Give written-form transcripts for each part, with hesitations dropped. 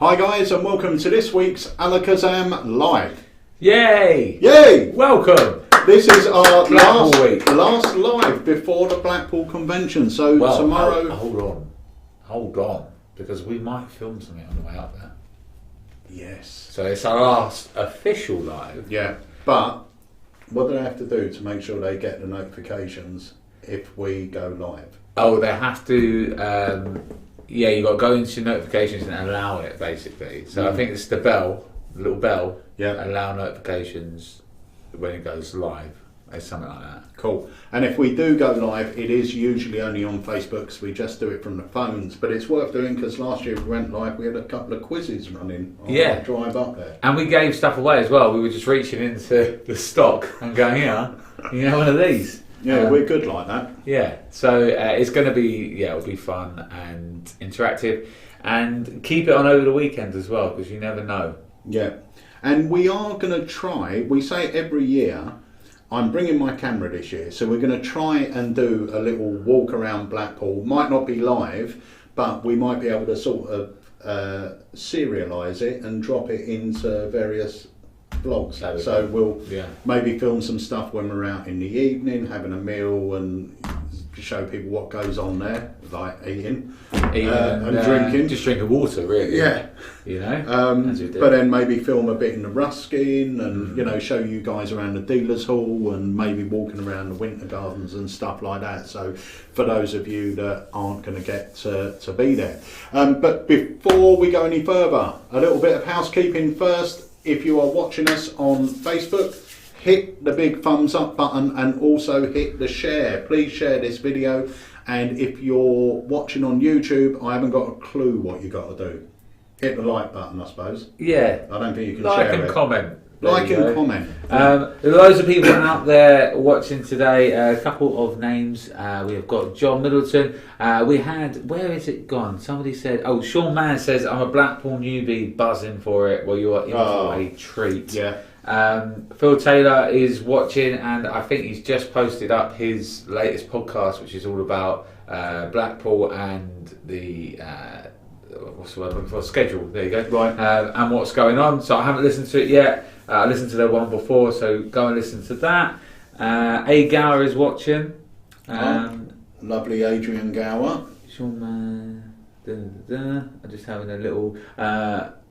Hi guys, and welcome to this week's Alakazam Live. Yay! Yay! Welcome! This is our Blackpool week. last live before the Blackpool convention. So tomorrow... Hold on, because we might film something on the way up there. Yes. So it's our last official live. Yeah, but what do they have to do to make sure they get the notifications if we go live? Oh, they have to... you got to go into notifications and allow it, basically. So I think it's the little bell, allow notifications when it goes live. It's something like that. Cool. And if we do go live, it is usually only on Facebook because we just do it from the phones. But it's worth doing because last year we went live, we had a couple of quizzes running on our drive up there. And we gave stuff away as well. We were just reaching into the stock and going, you know, one of these. Yeah, we're good like that. Yeah, so it's going to be, it'll be fun and interactive. And keep it on over the weekend as well, because you never know. Yeah, and we are going to try, we say every year, I'm bringing my camera this year, so we're going to try and do a little walk around Blackpool. Might not be live, but we might be able to sort of serialise it and drop it into various vlogs. So we'll maybe film some stuff when we're out in the evening, having a meal, and show people what goes on there, like eating and drinking. Just drinking water, really. Yeah. You know? But then maybe film a bit in the Ruskin and, you know, show you guys around the dealers hall and maybe walking around the winter gardens and stuff like that. So for those of you that aren't going to get to be there. But before we go any further, a little bit of housekeeping first. If you are watching us on Facebook, hit the big thumbs up button and also hit the share. Please share this video. And if you're watching on YouTube, I haven't got a clue what you got to do. Hit the like button, I suppose. Yeah. I don't think you can like share it. And comment. Like and comment. There are loads of people out there watching today. A couple of names. We have got John Middleton. We had, where is it gone? Somebody said, Sean Mann says, I'm a Blackpool newbie buzzing for it. Well, you are in for a treat. Yeah. Phil Taylor is watching, and I think he's just posted up his latest podcast, which is all about Blackpool and the what's the word I'm looking for? Schedule. There you go. Right. And what's going on. So I haven't listened to it yet. I listened to the one before, so go and listen to that. A. Gower is watching. Lovely Adrian Gower. Sean, I'm just having a little.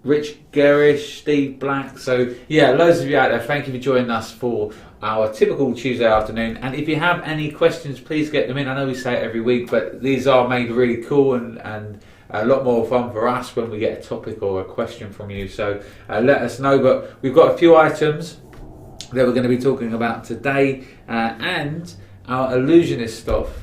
Rich Garish, Steve Black. So yeah, loads of you out there. Thank you for joining us for our typical Tuesday afternoon. And if you have any questions, please get them in. I know we say it every week, but these are made really cool and a lot more fun for us when we get a topic or a question from you. So let us know. But we've got a few items that we're going to be talking about today, and our illusionist stuff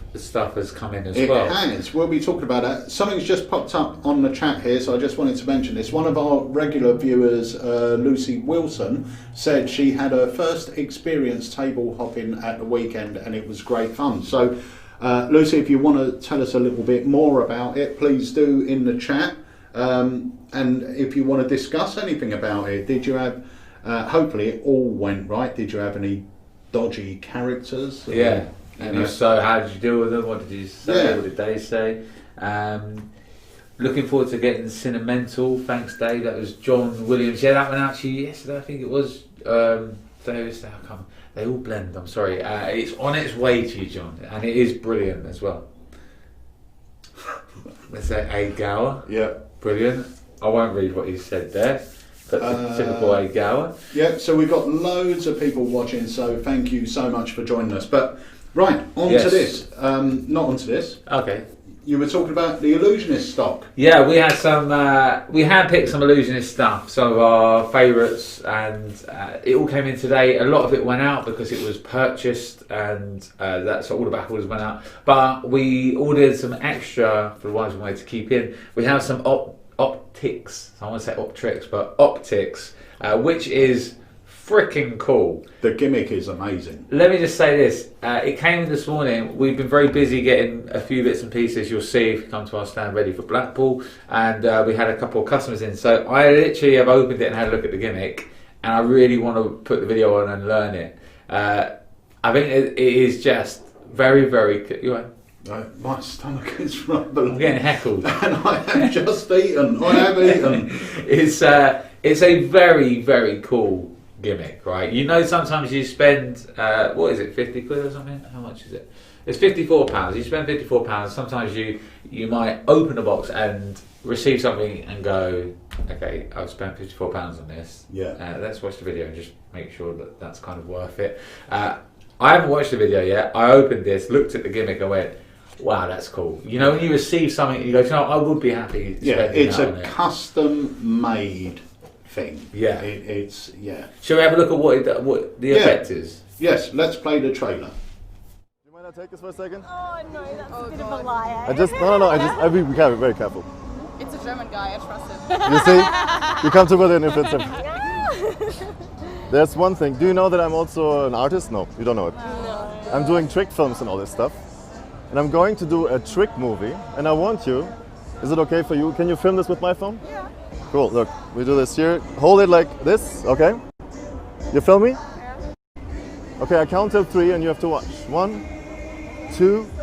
has come in as well. It has. We'll be talking about that. Something's just popped up on the chat here, so I just wanted to mention this. One of our regular viewers, Lucy Wilson, said she had her first experience table hopping at the weekend and it was great fun. So Lucy, if you want to tell us a little bit more about it, please do in the chat. And if you want to discuss anything about it, did you have, hopefully it all went right, did you have any dodgy characters? Yeah. And if so, how did you deal with them? What did you say? Yeah. What did they say? Looking forward to getting Sentimental. Thanks, Dave. That was John Williams. Yeah, that went out to you yesterday. I think it was. They all blend. I'm sorry. It's on its way to you, John, and it is brilliant as well. Let's say A. Gower. Yeah. Brilliant. I won't read what he said there. But typical A. Gower. Yeah. So we've got loads of people watching. So thank you so much for joining us. But right, on to this. Not onto this. Okay. You were talking about the illusionist stock. Yeah, we had some. We had picked some illusionist stuff, some of our favourites, and it all came in today. A lot of it went out because it was purchased, and that's all the back orders went out. But we ordered some extra for the ones we wanted to keep in. We have some optics. I want to say optrix, but optics, which is freaking cool. The gimmick is amazing. Let me just say this. It came in this morning. We've been very busy getting a few bits and pieces. You'll see if you come to our stand ready for Blackpool. And we had a couple of customers in. So I literally have opened it and had a look at the gimmick. And I really want to put the video on and learn it. I think it is just very, very... My stomach is rumbling. I'm getting heckled. And I have just eaten. I have eaten. It's a very, very cool gimmick, right? You know, sometimes you spend, what is it, 50 quid or something? How much is it? It's £54. You spend £54. Sometimes you might open a box and receive something and go, okay, I've spent £54 on this. Yeah. Let's watch the video and just make sure that that's kind of worth it. I haven't watched the video yet. I opened this, looked at the gimmick, and went, wow, that's cool. You know, when you receive something, you go, you know, I would be happy spending it's that a on it. custom-made thing. Yeah. It's Shall we have a look at what the effect is? Yes, let's play the trailer. You mind not take this for a second? Oh no, that's a bit of a lie. I be very careful. It's a German guy, I trust him. You see, you come to within if it's There's one thing. Do you know that I'm also an artist? No, you don't know it. No. I'm doing trick films and all this stuff. And I'm going to do a trick movie. And I want you, is it okay for you? Can you film this with my phone? Yeah. Cool, look, we do this here. Hold it like this, okay? You film me? Yeah. Okay, I count till 3 and you have to watch. 1, 2. What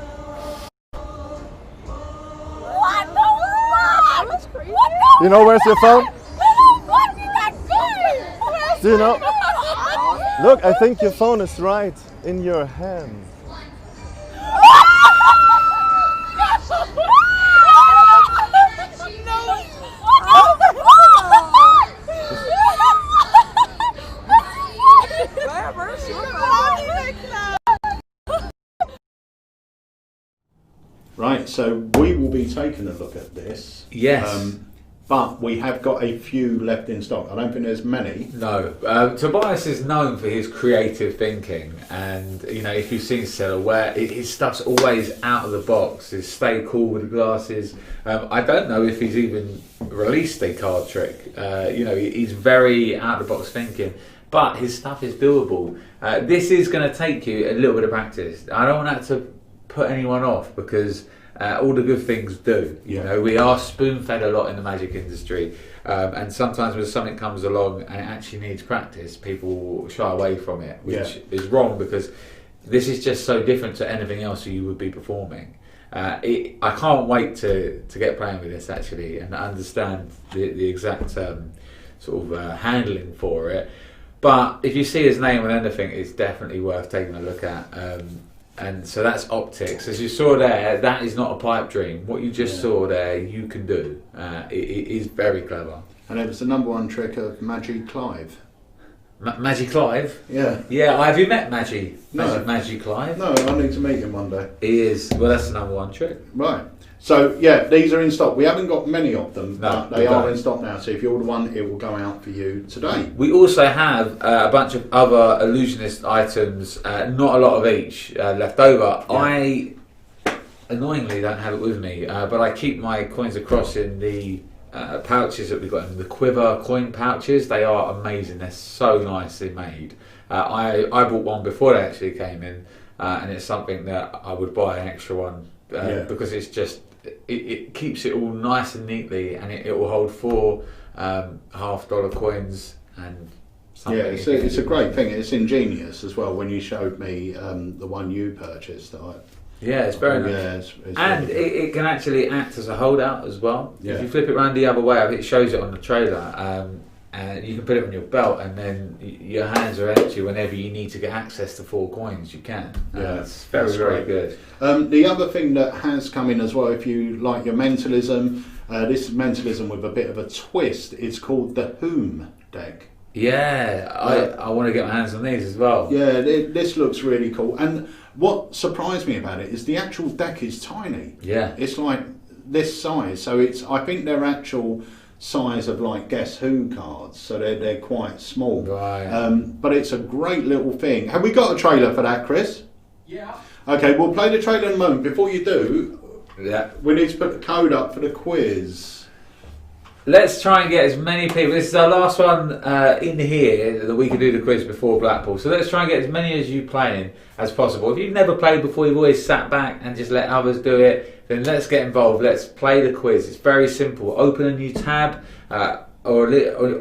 the fuck? That's crazy. What the You know where's your phone? What did that do? Do you know? Look, I think your phone is right in your hand. Right, so we will be taking a look at this. Yes. But we have got a few left in stock. I don't think there's many. No, Tobias is known for his creative thinking, and you know, if you've seen Silhouette, his stuff's always out of the box. His stay cool with the glasses. I don't know if he's even released a card trick. You know, he's very out of the box thinking, but his stuff is doable. This is going to take you a little bit of practice. I don't want that to put anyone off because. All the good things do. You know, we are spoon-fed a lot in the magic industry, and sometimes when something comes along and it actually needs practice, people shy away from it, which is wrong because this is just so different to anything else you would be performing. I can't wait to get playing with this actually and understand the exact sort of handling for it. But if you see his name on anything, it's definitely worth taking a look at. And so that's optics. As you saw there, that is not a pipe dream. What you just saw there, you can do. It is very clever. And it was the #1 trick of Maggie Clive. Maggie Clive? Yeah. Yeah, have you met Maggie? No. Maggie Clive? No, I need to meet him one day. He is. Well, that's the #1 trick. Right. So, yeah, these are in stock. We haven't got many of them, No, but they are in stock now. So if you order one, it will go out for you today. We also have a bunch of other illusionist items, not a lot of each left over. Yeah. I annoyingly don't have it with me, but I keep my coins across in the pouches that we've got in the Quiver coin pouches. They are amazing. They're so nicely made. I bought one before they actually came in, and it's something that I would buy an extra one because it's just it keeps it all nice and neatly, and it will hold 4 $half coins and something. Yeah, it's a great thing. It's ingenious as well. When you showed me the one you purchased, it's very nice. Yeah, it's and really good. it can actually act as a holdout as well. Yeah. If you flip it around the other way, it shows it on the trailer, and you can put it on your belt, and then your hands are empty whenever you need to get access to 4 coins. You can. It's very, very good. The other thing that has come in as well, if you like your mentalism, this is mentalism with a bit of a twist. It's called the Whom deck. Yeah, I want to get my hands on these as well. Yeah, this looks really cool. And what surprised me about it is the actual deck is tiny. Yeah. It's like this size. So I think they're actual size of like Guess Who cards. So they're quite small. Right. But it's a great little thing. Have we got a trailer for that, Chris? Yeah. Okay, we'll play the trailer in a moment. Before you do, Yeah. we need to put the code up for the quiz. Let's try and get as many people. This is our last one in here that we can do the quiz before Blackpool. So let's try and get as many as you playing as possible. If you've never played before, you've always sat back and just let others do it, then let's get involved. Let's play the quiz. It's very simple. Open a new tab or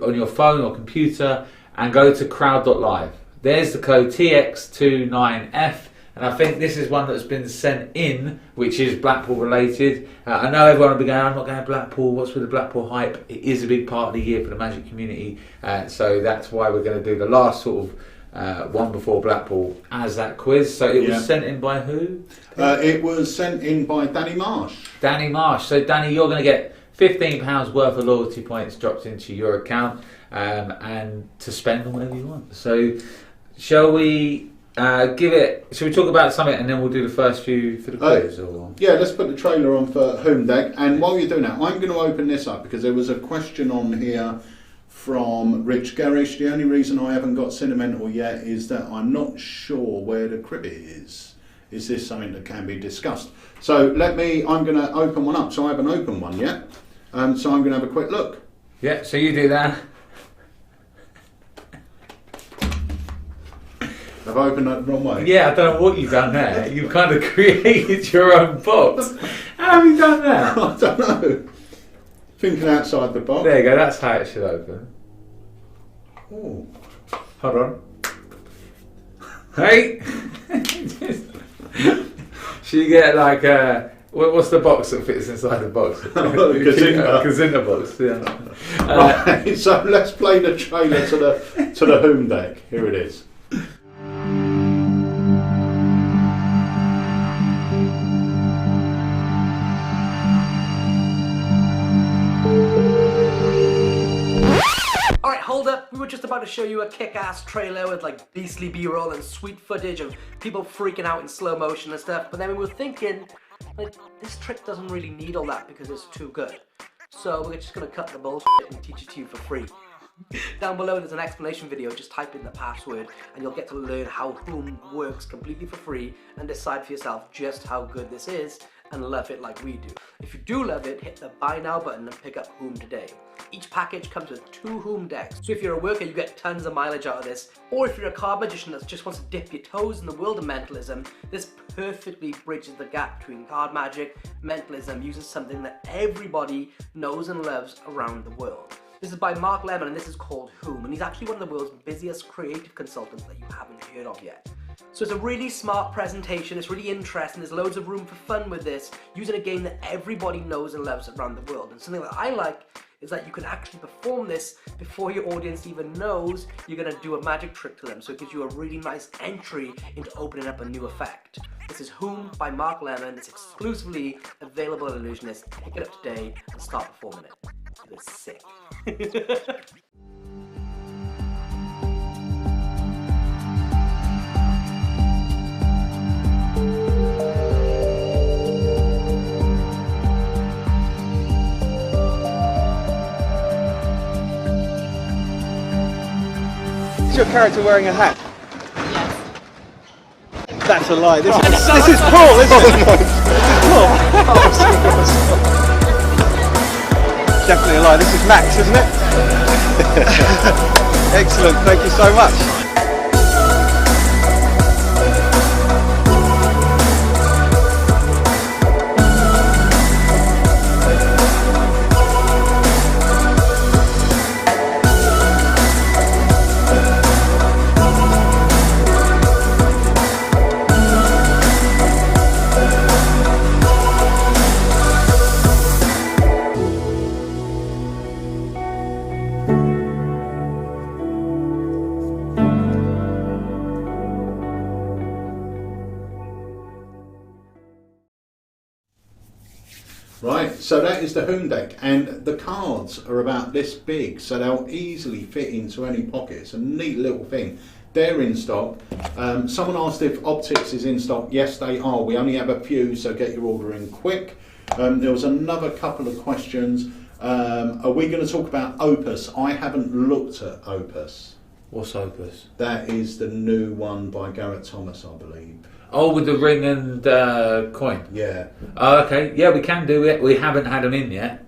on your phone or computer and go to crowd.live. There's the code TX29F. And I think this is one that's been sent in, which is Blackpool related. I know everyone will be going, I'm not going to Blackpool, what's with the Blackpool hype? It is a big part of the year for the Magic community, so that's why we're going to do the last sort of one before Blackpool as that quiz. So it was sent in by who? It was sent in by Danny Marsh. Danny Marsh. So Danny, you're going to get £15 worth of loyalty points dropped into your account and to spend on whatever you want. So shall we shall we talk about something and then we'll do the first few for the quiz? Or? Yeah, let's put the trailer on for Home Deck. And while you're doing that, I'm going to open this up because there was a question on here from Rich Garish. The only reason I haven't got Sentimental yet is that I'm not sure where the cribbit is. Is this something that can be discussed? So I'm going to open one up. So I haven't opened one yet. So I'm going to have a quick look. Yeah, so you do that. Have I opened that the wrong way? Yeah, I don't know what you've done there. You've kind of created your own box. How have you done that? I don't know. Thinking outside the box. There you go, that's how it should open. Oh. Hold on. Hey! Should you get like what's the box that fits inside the box? Kazinga box, yeah. Right, so let's play the trailer to the Home Deck. Here it is. Alright, hold up. We were just about to show you a kick-ass trailer with like beastly B-roll and sweet footage of people freaking out in slow motion and stuff, but then we were thinking, like, this trick doesn't really need all that because it's too good. So we're just gonna cut the bullshit and teach it to you for free. Down below there's an explanation video, just type in the password and you'll get to learn how Whom works completely for free and decide for yourself just how good this is and love it like we do. If you do love it, hit the buy now button and pick up Whom today. Each package comes with 2 Whom decks, so if you're a worker you get tons of mileage out of this, or if you're a card magician that just wants to dip your toes in the world of mentalism, this perfectly bridges the gap between card magic, mentalism, using something that everybody knows and loves around the world. This is by Mark Lemon and this is called Whom, and he's actually one of the world's busiest creative consultants that you haven't heard of yet. So it's a really smart presentation, it's really interesting, there's loads of room for fun with this, using a game that everybody knows and loves around the world. And something that I like is that you can actually perform this before your audience even knows you're going to do a magic trick to them, so it gives you a really nice entry into opening up a new effect. This is Whom by Mark Lemon, it's exclusively available at Illusionist. Pick it up today and start performing it. It's sick. Is your character wearing a hat? Yes. That's a lie. This is Paul, isn't it? This is Paul. Definitely a lie. This is Max, isn't it? Excellent. Thank you so much. Right, so that is the Home Deck, and the cards are about this big, so they'll easily fit into any pocket. It's a neat little thing. They're in stock. Someone asked if Optics is in stock. Yes, they are. We only have a few, so get your order in quick. There was another couple of questions. Are we going to talk about Opus? I haven't looked at Opus. What's Opus? That is the new one by Garrett Thomas, I believe. Oh, with the ring and coin. Yeah. Oh, okay. Yeah, we can do it. We haven't had them in yet.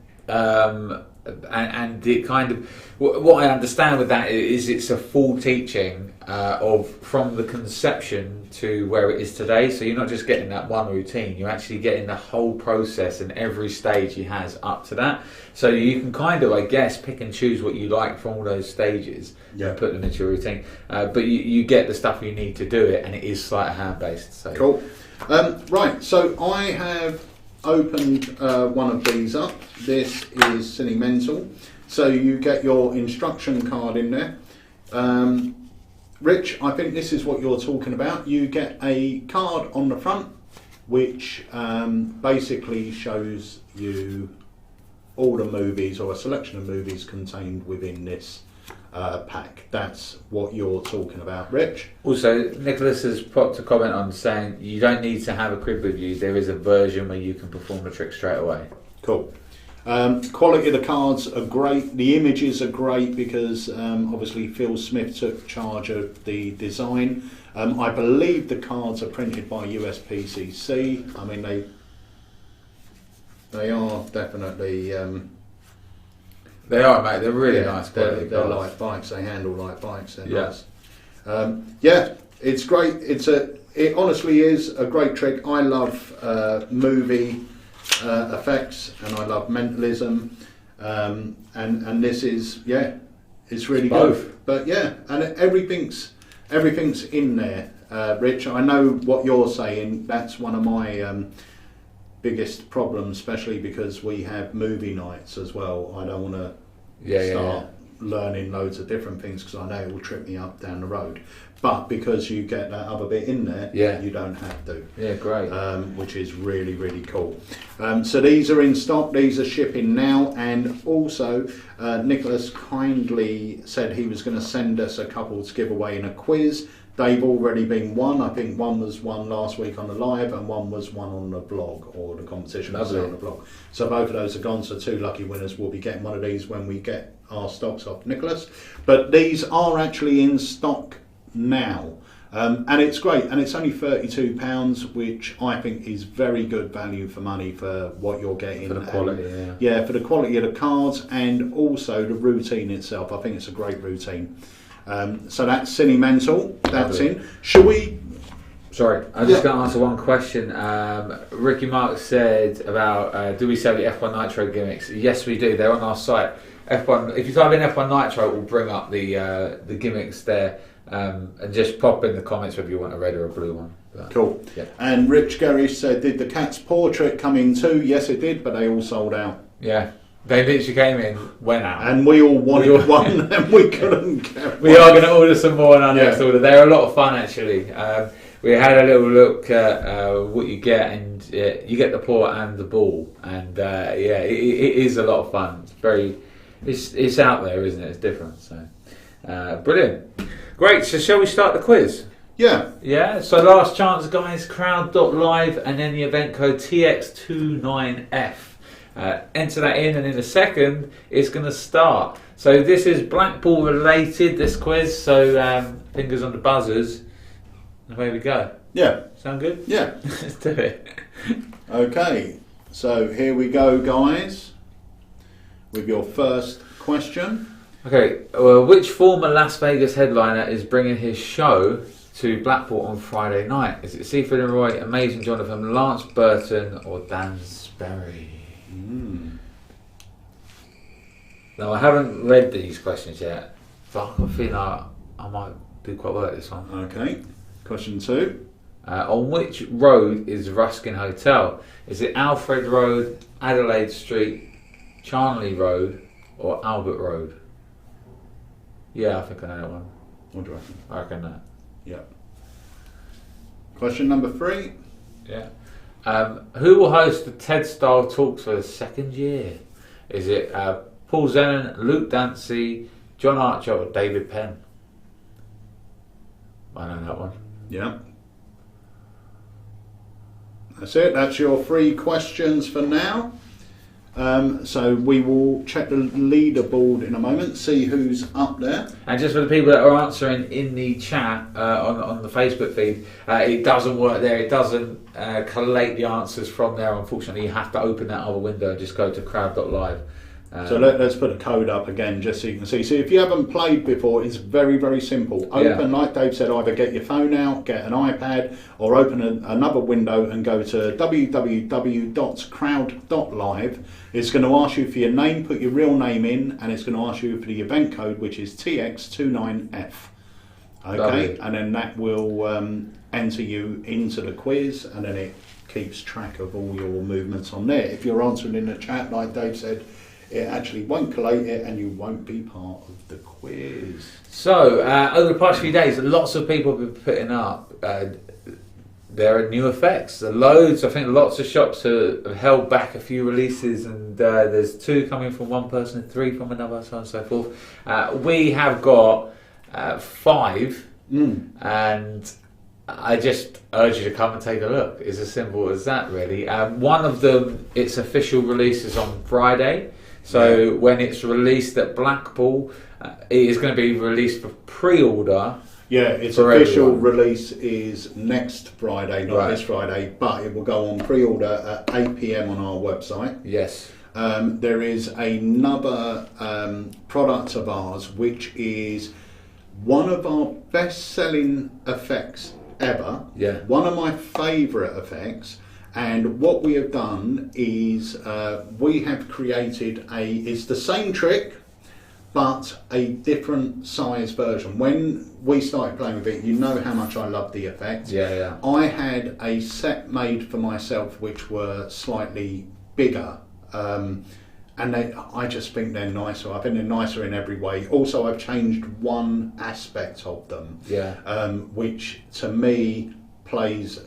and it kind of what I understand with that is it's a full teaching of from the conception to where it is today. So you're not just getting that one routine; you're actually getting the whole process and every stage he has up to that. So you can kind of, I guess, pick and choose what you like from all those stages and put them into your routine. But you get the stuff you need to do it, and it is sleight of hand based. So. Cool. Right, so I have opened one of these up. This is Cinemental. So you get your instruction card in there. Rich, I think this is what you're talking about. You get a card on the front which basically shows you all the movies or a selection of movies contained within this pack. That's what you're talking about, Rich. Also, Nicholas has popped a comment on saying you don't need to have a crib with you. There is a version where you can perform the trick straight away. Cool. Quality of the cards are great. The images are great because obviously Phil Smith took charge of the design. I believe the cards are printed by USPCC. I mean, they are definitely. They are, mate. They're really nice. They're like bikes. They handle like bikes. They're nice. Yeah, it's great. It honestly is a great trick. I love movie effects and I love mentalism. And this is it's really good. But yeah, and everything's in there. Rich, I know what you're saying. That's one of my biggest problems, especially because we have movie nights as well. I don't want to start learning loads of different things because I know it will trip me up down the road. But because you get that other bit in there, you don't have to. Yeah, great. Which is really, really cool. So these are in stock. These are shipping now. And also, Nicholas kindly said he was going to send us a couple to give away in a quiz. They've already been won. I think one was won last week on the live and one was won on the blog, or the competition was on the blog. So both of those are gone, so 2 lucky winners will be getting one of these when we get our stocks off Nicholas. But these are actually in stock now. And it's great, and it's only £32, which I think is very good value for money for what you're getting. For the quality, for the quality of the cards and also the routine itself. I think it's a great routine. So that's Cinemental. That's in. Shall we? Sorry, I'm just going to answer one question. Ricky Mark said about do we sell the F1 Nitro gimmicks? Yes, we do. They're on our site. F1. If you type in F1 Nitro, it will bring up the gimmicks there. And just pop in the comments whether you want a red or a blue one. Cool. Yeah. And Rich Garish said, did the cat's paw trick come in too? Yes, it did, but they all sold out. Yeah. They literally came in, went out. And we all wanted one and we couldn't get one. We are going to order some more on our next order. They're a lot of fun actually. We had a little look at what you get, and you get the paw and the ball. And it is a lot of fun. It's out there, isn't it? It's different. So brilliant. Great, so shall we start the quiz? Yeah, so last chance guys, crowd.live and then the event code TX29F. Enter that in and in a second it's going to start. So this is Blackpool related, this quiz, so fingers on the buzzers. Away we go. Yeah. Sound good? Yeah. Let's do it. Okay, so here we go guys with your first question. Okay, which former Las Vegas headliner is bringing his show to Blackpool on Friday night? Is it Seaford and Roy, Amazing Jonathan, Lance Burton, or Dan Sperry? Now, I haven't read these questions yet, but I feel like I might do quite well at this one. Okay, question 2. On which road is Ruskin Hotel? Is it Alfred Road, Adelaide Street, Charnley Road, or Albert Road? Yeah, I think I know that one. What do you reckon? I reckon that. Yeah. Question number 3. Yeah. Who will host the TED Style Talks for the second year? Is it Paul Zennon, Luke Dancy, John Archer, or David Penn? I know that one. Yeah. That's it. That's your 3 questions for now. So we will check the leaderboard in a moment, see who's up there. And just for the people that are answering in the chat on the Facebook feed, it doesn't work there. It doesn't collate the answers from there. Unfortunately, you have to open that other window and just go to crowd.live. So let's put a code up again just so you can see. So if you haven't played before, it's very, very simple. Open, like Dave said, either get your phone out, get an iPad, or open another window and go to www.crowd.live. It's going to ask you for your name, put your real name in, and it's going to ask you for the event code, which is TX29F. Okay, Lovely. and then that will enter you into the quiz, and then it keeps track of all your movements on there. If you're answering in the chat, like Dave said, it actually won't collate it and you won't be part of the quiz. So, over the past few days, lots of people have been putting up there are new effects. Loads, I think lots of shops have held back a few releases, and there's 2 coming from one person, 3 from another, so on and so forth. We have got 5, and I just urge you to come and take a look. It's as simple as that, really. One of them, its official release is on Friday. So when it's released at Blackpool, it is going to be released for pre-order. Yeah, its for official everyone. release is next Friday, not this Friday, but it will go on pre-order at 8 PM on our website. Yes. There is another product of ours, which is one of our best-selling effects ever. Yeah. One of my favourite effects. And what we have done is we have created it's the same trick, but a different size version. When we started playing with it, you know how much I love the effect. Yeah. I had a set made for myself which were slightly bigger. And I just think they're nicer. I think they're nicer in every way. Also, I've changed one aspect of them, which to me plays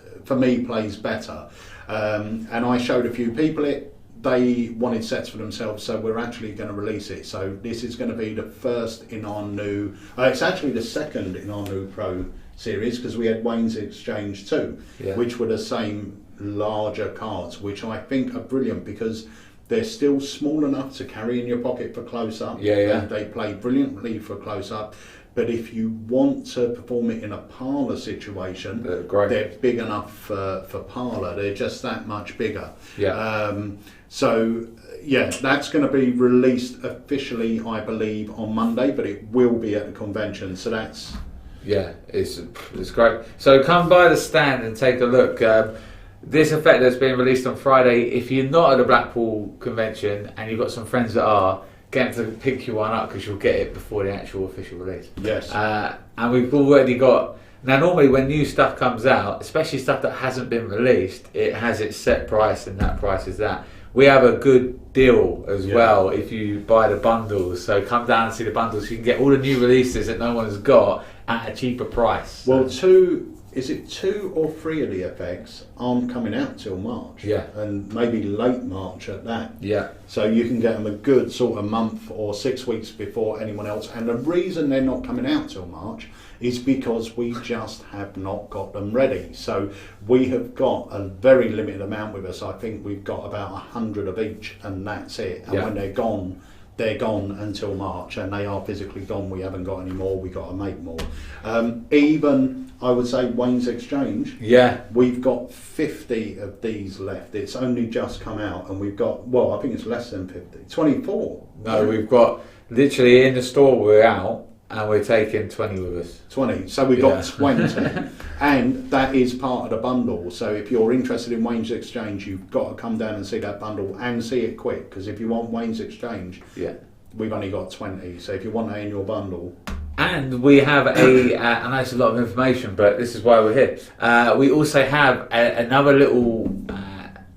better. And I showed a few people it. They wanted sets for themselves, so we're actually going to release it. So this is going to be the first in our new. It's actually the second in our new Pro series, because we had Wayne's Exchange 2, which were the same larger cards, which I think are brilliant because they're still small enough to carry in your pocket for close up. They play brilliantly for close up. But if you want to perform it in a parlour situation, they're big enough for parlour. They're just that much bigger. That's going to be released officially, I believe, on Monday, but it will be at the convention. So that's... Yeah, it's great. So come by the stand and take a look. This effect that's being released on Friday, if you're not at the Blackpool convention and you've got some friends that are, get them to pick you one up because you'll get it before the actual official release. Yes. And we've already got... Now, normally when new stuff comes out, especially stuff that hasn't been released, it has its set price, and that price is that. We have a good deal as well if you buy the bundles. So come down and see the bundles. You can get all the new releases that no one's got at a cheaper price. Well, 2 or 3 of the effects aren't coming out till March. Yeah. And maybe late March at that. Yeah. So you can get them a good sort of month or 6 weeks before anyone else. And the reason they're not coming out till March is because we just have not got them ready. So we have got a very limited amount with us. I think we've got about 100 of each, and that's it. And when they're gone until March, and they are physically gone. We haven't got any more. We got to make more. Even I would say Wayne's Exchange. Yeah, we've got 50 of these left. It's only just come out, and we've got I think it's less than 50. 24. No, we've got literally in the store. We're out. And we're taking 20 with us. 20. So we've got 20. And that is part of the bundle. So if you're interested in Wayne's Exchange, you've got to come down and see that bundle and see it quick. Because if you want Wayne's Exchange, we've only got 20. So if you want that in your bundle... And we have I know it's a lot of information, but this is why we're here. We also have another little...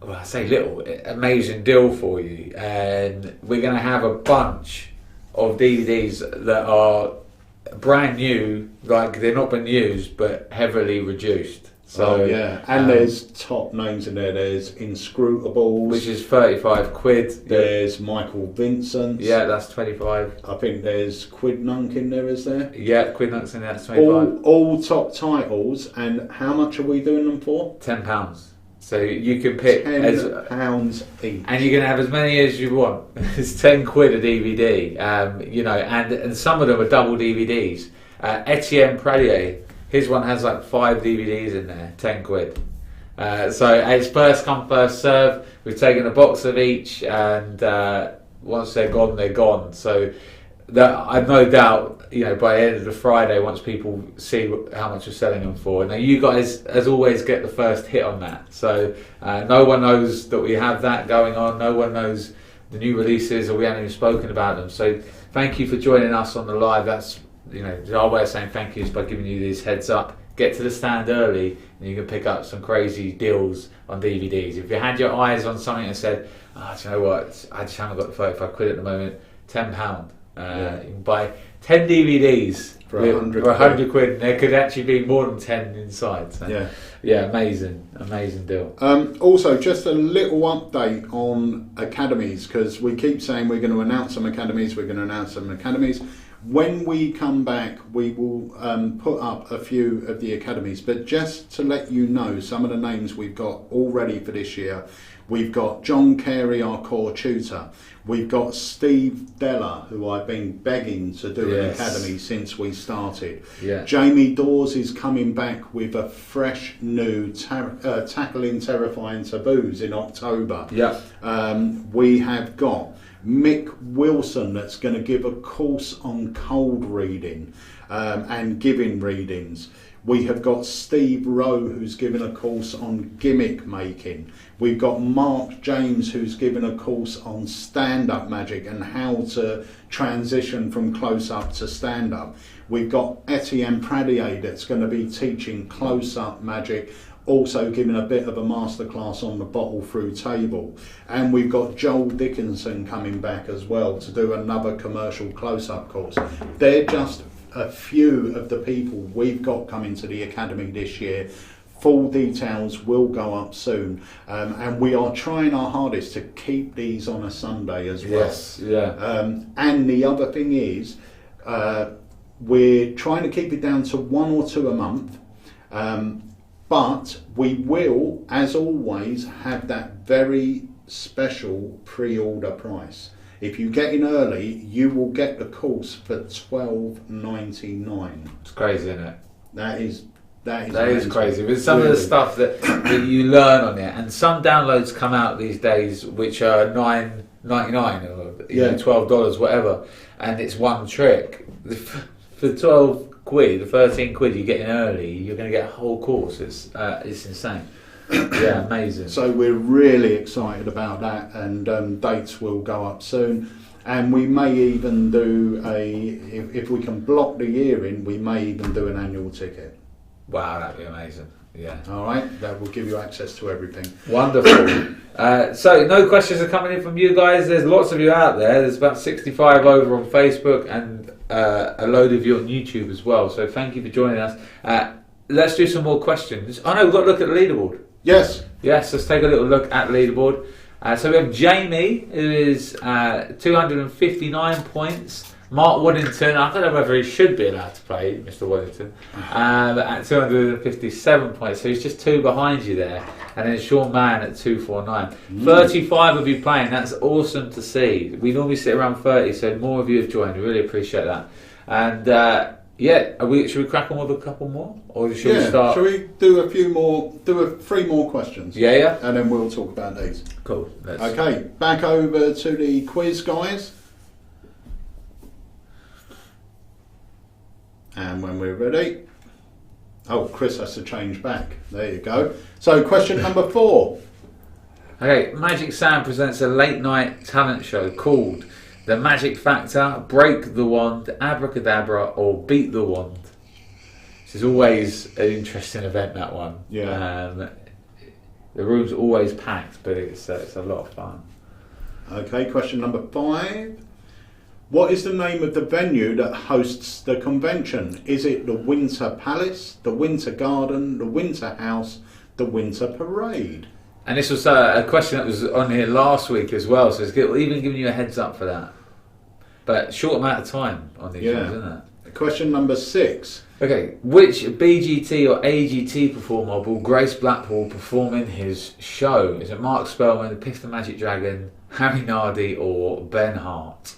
I say little, amazing deal for you. And we're going to have a bunch of DVDs that are brand new, like they're not been used, but heavily reduced. So and there's top names in there. There's Inscrutables, which is 35 quid. There's Michael Vincent. Yeah, that's 25. I think there's Quidnunk in there, is there? Yeah, Quidnunk's in there, that's 25. All top titles. And how much are we doing them for? £10. So you can pick £10 each, and you can have as many as you want. It's 10 quid a DVD, and some of them are double DVDs. Etienne Pradier, his one has like 5 DVDs in there, 10 quid. So it's first come, first serve. We've taken a box of each, and once they're gone, they're gone. So that I've no doubt, by the end of the Friday, once people see how much we're selling them for, now you guys, as always, get the first hit on that. So no one knows that we have that going on. No one knows the new releases, or we haven't even spoken about them. So thank you for joining us on the live. That's our way of saying thank you is by giving you these heads up. Get to the stand early, and you can pick up some crazy deals on DVDs. If you had your eyes on something and said, do you know what, I just haven't got the 35 quid at the moment, £10. You can buy 10 DVDs for 100 quid, and there could actually be more than 10 inside. So, amazing deal. Also, just a little update on academies, because we keep saying we're going to announce some academies. When we come back, we will put up a few of the academies. But just to let you know, some of the names we've got already for this year. We've got John Carey, our core tutor. We've got Steve Della, who I've been begging to do an academy since we started. Yeah. Jamie Dawes is coming back with a fresh new Tackling Terrifying Taboos in October. Yeah. We have got Mick Wilson, that's going to give a course on cold reading and giving readings. We have got Steve Rowe, who's given a course on gimmick making. We've got Mark James, who's given a course on stand-up magic and how to transition from close-up to stand-up. We've got Etienne Pradier, that's going to be teaching close-up magic, also giving a bit of a masterclass on the bottle through table. And we've got Joel Dickinson coming back as well to do another commercial close-up course. They're just a few of the people we've got coming to the academy this year. Full details will go up soon, and we are trying our hardest to keep these on a Sunday as well. Yes, yeah. And the other thing is, we're trying to keep it down to 1 or 2 a month, but we will, as always, have that very special pre-order price. If you get in early, you will get the course for $12.99. It's crazy, isn't it? That is crazy. With some of the stuff that you learn on it, and some downloads come out these days which are $9.99 or $12, whatever, and it's one trick. For 12 quid, the 13 quid you get in early, you're going to get a whole course. It's insane. Yeah, amazing. So we're really excited about that, and dates will go up soon. And we may even do if we can block the year in, we may even do an annual ticket. Wow, that'd be amazing. Yeah. All right, that will give you access to everything. Wonderful. So no questions are coming in from you guys. There's lots of you out there. There's about 65 over on Facebook and a load of you on YouTube as well. So thank you for joining us. Let's do some more questions. Oh no, we've got to look at the leaderboard. Yes. Yes, let's take a little look at the leaderboard. So we have Jamie, who is 259 points. Mark Waddington, I don't know whether he should be allowed to play, Mr. Waddington, at 257 points. So he's just 2 behind you there. And then Sean Mann at 249. 35 of you playing, that's awesome to see. We normally sit around 30, so more of you have joined. We really appreciate that. And should we crack on with a couple more? Or should we start? Shall we do a few more, 3 more questions? Yeah. And then we'll talk about these. Cool. Okay, back over to the quiz, guys. And when we're ready. Oh, Chris has to change back. There you go. So question number 4. Okay, Magic Sam presents a late night talent show called The Magic Factor, Break the Wand, Abracadabra, or Beat the Wand. This is always an interesting event, that one. Yeah. The room's always packed, but it's a lot of fun. Okay, question number 5. What is the name of the venue that hosts the convention? Is it the Winter Palace, the Winter Garden, the Winter House, the Winter Parade? And this was a question that was on here last week as well, so it's even giving you a heads up for that. But short amount of time on these ones, isn't it? Question number 6. Okay, which BGT or AGT performer will Grace Blackpool perform in his show? Is it Mark Spellman, Piff the Magic Dragon, Harry Nardi, or Ben Hart?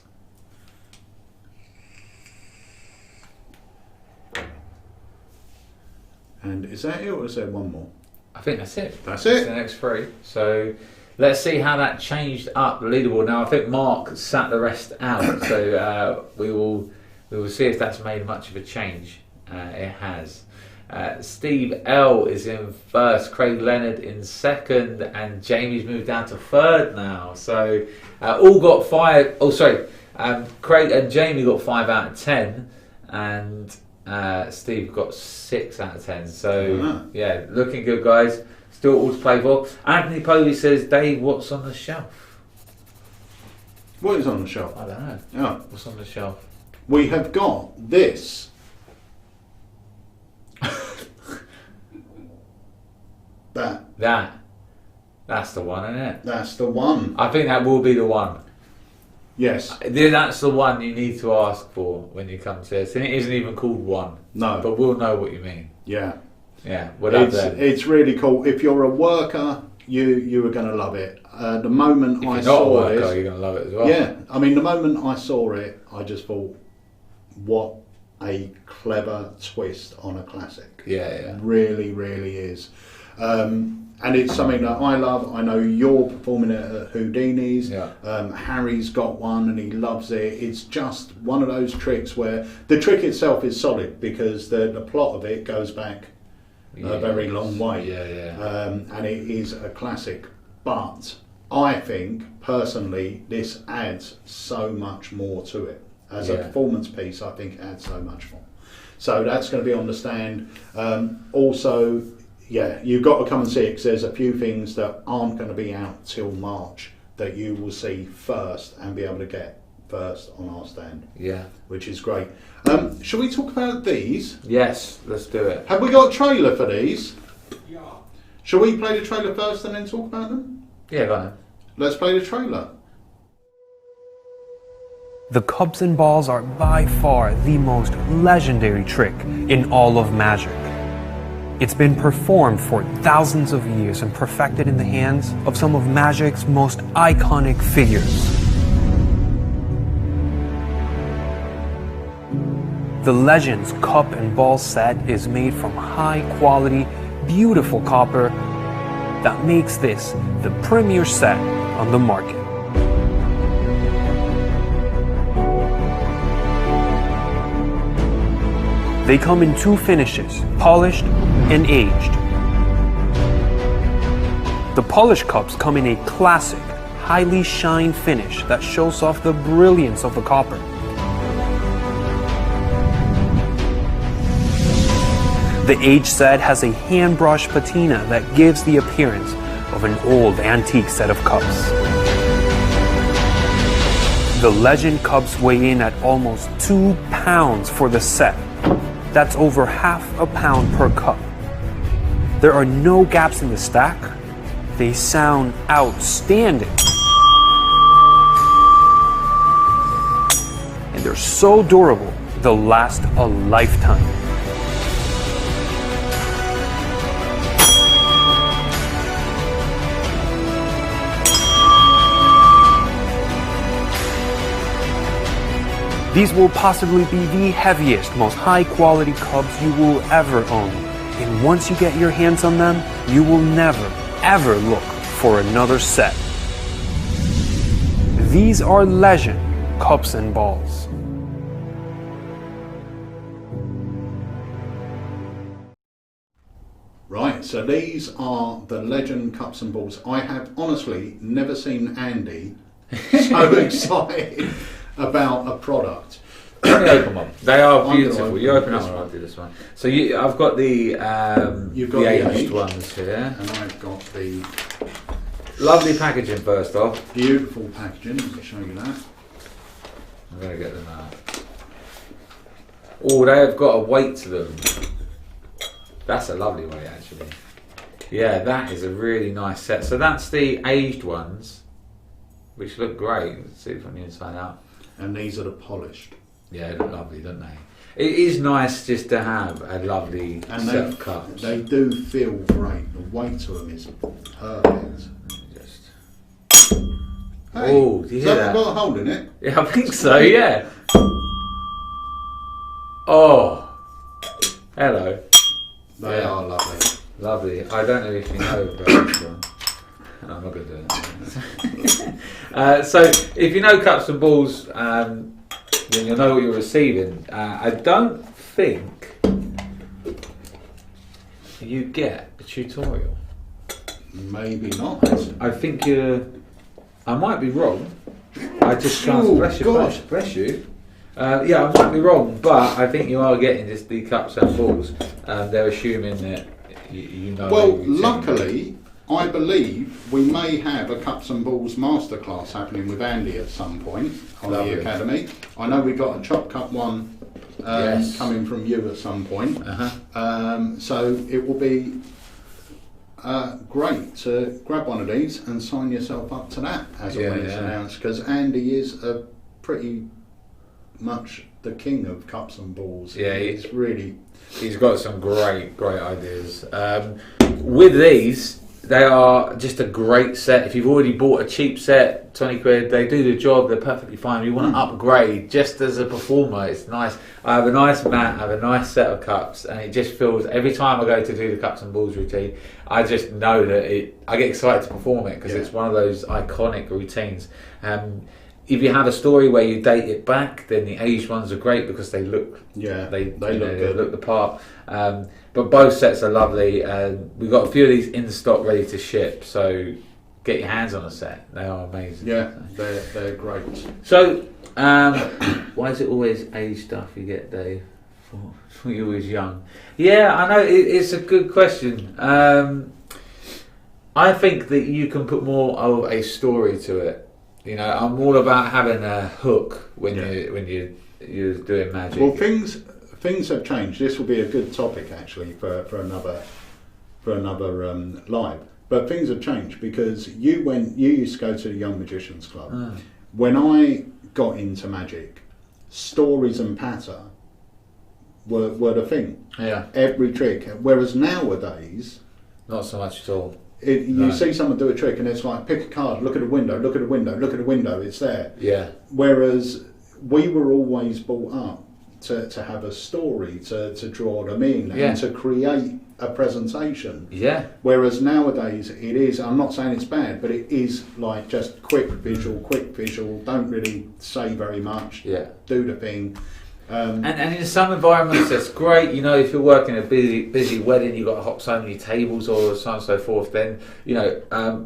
And is that it, or is there one more? I think that's it. That's it. The next 3. So let's see how that changed up the leaderboard. Now I think Mark sat the rest out, so we will see if that's made much of a change. It has. Steve L is in first, Craig Leonard in second, and Jamie's moved down to third now. So all got 5. Oh, sorry. Craig and Jamie got 5 out of 10, and Steve got 6 out of 10. So yeah, looking good, guys. Still all to play for. Anthony Povey says, Dave, what's on the shelf? What is on the shelf? I don't know. Yeah. What's on the shelf? We have got this. That's the one, isn't it? That's the one. I think that will be the one. Yes. That's the one you need to ask for when you come to this. And it isn't even called one. No. But we'll know what you mean. Yeah. Yeah. It's really cool. If you're a worker, you are going to love it. The moment if I you're saw not a worker, this, you're going to love it as well. Yeah. I mean, the moment I saw it, I just thought, what a clever twist on a classic. Yeah. Really, really is. And it's something that I love. I know you're performing it at Houdini's. Yeah. Harry's got one and he loves it. It's just one of those tricks where the trick itself is solid because the plot of it goes back a very long way. Yeah. And it is a classic. But I think, personally, this adds so much more to it. As a performance piece, I think it adds so much more. So that's going to be on the stand. Also, yeah, you've got to come and see it because there's a few things that aren't going to be out till March that you will see first and be able to get first on our stand. Yeah. Which is great. Shall we talk about these? Yes, let's do it. Have we got a trailer for these? Yeah. Shall we play the trailer first and then talk about them? Yeah, go on. Let's play the trailer. The cups and balls are by far the most legendary trick in all of magic. It's been performed for thousands of years and perfected in the hands of some of magic's most iconic figures. The Legends cup and ball set is made from high quality, beautiful copper that makes this the premier set on the market. They come in 2 finishes, polished and aged. The polished cups come in a classic, highly shine finish that shows off the brilliance of the copper. The aged set has a hand brush patina that gives the appearance of an old antique set of cups. The Legend cups weigh in at almost 2 pounds for the set. That's over ½ a pound per cup. There are no gaps in the stack. They sound outstanding. And they're so durable, they'll last a lifetime. These will possibly be the heaviest, most high-quality cups you will ever own. And once you get your hands on them, you will never, ever look for another set. These are Legend cups and balls. Right, so these are the Legend cups and balls. I have honestly never seen Andy so excited about a product. Let me open one. They are beautiful. open You open this up and one. I'll do this one. So I've got the You've got the the aged aged. ones here. And I've got the Lovely packaging first off. beautiful packaging. Let me show you that. I'm going to get them out. Oh, they have got a weight to them. That's a lovely weight actually. Yeah, that is a really nice set. So that's the aged ones, which look great. Let's see from the inside out. And these are the polished. Yeah, they look lovely, don't they? It is nice just to have a lovely And set of cups. they do feel great. The weight to them is perfect. Just... Hey, Oh, do you has hear that that? got a hole in it? Yeah, I think so, yeah. Oh, hello. They Yeah. are lovely. Lovely. I don't know if you know about this one. No, I'm not going to do that. So, if you know cups and balls, then you'll know what you're receiving. I don't think you get a tutorial. Maybe not. I think I might be wrong. I just can't. Oh, Bless you. God. Bless you. Yeah, I might be wrong, but I think you are getting just the cups and balls. They're assuming that you know. Well, the routine. luckily, I believe we may have a Cups and Balls masterclass happening with Andy at some point on Lovely. the Academy. I know we got a Chop Cup one Yes. coming from you at some point. Uh-huh. So it will be great to grab one of these and sign yourself up to that as Yeah, when it's yeah. announced, because Andy is pretty much the king of Cups and Balls. Yeah, he's really. He's got some great ideas. With these, they are just a great set. If you've already bought a cheap set, 20 quid, they do the job, they're perfectly fine. You want to upgrade just as a performer, it's nice. I have a nice mat, I have a nice set of cups, and it just feels, every time I go to do the Cups and Balls routine, I just know that I get excited to perform it because it's one of those iconic routines. If you have a story where you date it back, then the aged ones are great because they look They look they good. look the part. But both sets are lovely. We've got a few of these in stock ready to ship, so get your hands on a set. They are amazing. Yeah, they're great. So, why is it always age stuff you get, Dave? For you always young? Yeah, I know it's a good question. I think that you can put more of a story to it. You know, I'm all about having a hook when you're doing magic. Well, things have changed. This will be a good topic actually for another live. But things have changed because you used to go to the Young Magicians Club. When I got into magic, stories and patter were the thing. Yeah. Every trick. Whereas nowadays, Not so much at all. you see someone do a trick and it's like, pick a card, look at a window, look at a window, look at a window, it's there. Yeah. Whereas we were always brought up to have a story, to draw them in and to create a presentation. Yeah. Whereas nowadays it is, I'm not saying it's bad, but it is like just quick visual, don't really say very much, do the thing. And in some environments that's great, you know, if you're working a busy wedding, you've got to hop so many tables or so on and so forth, then, you know,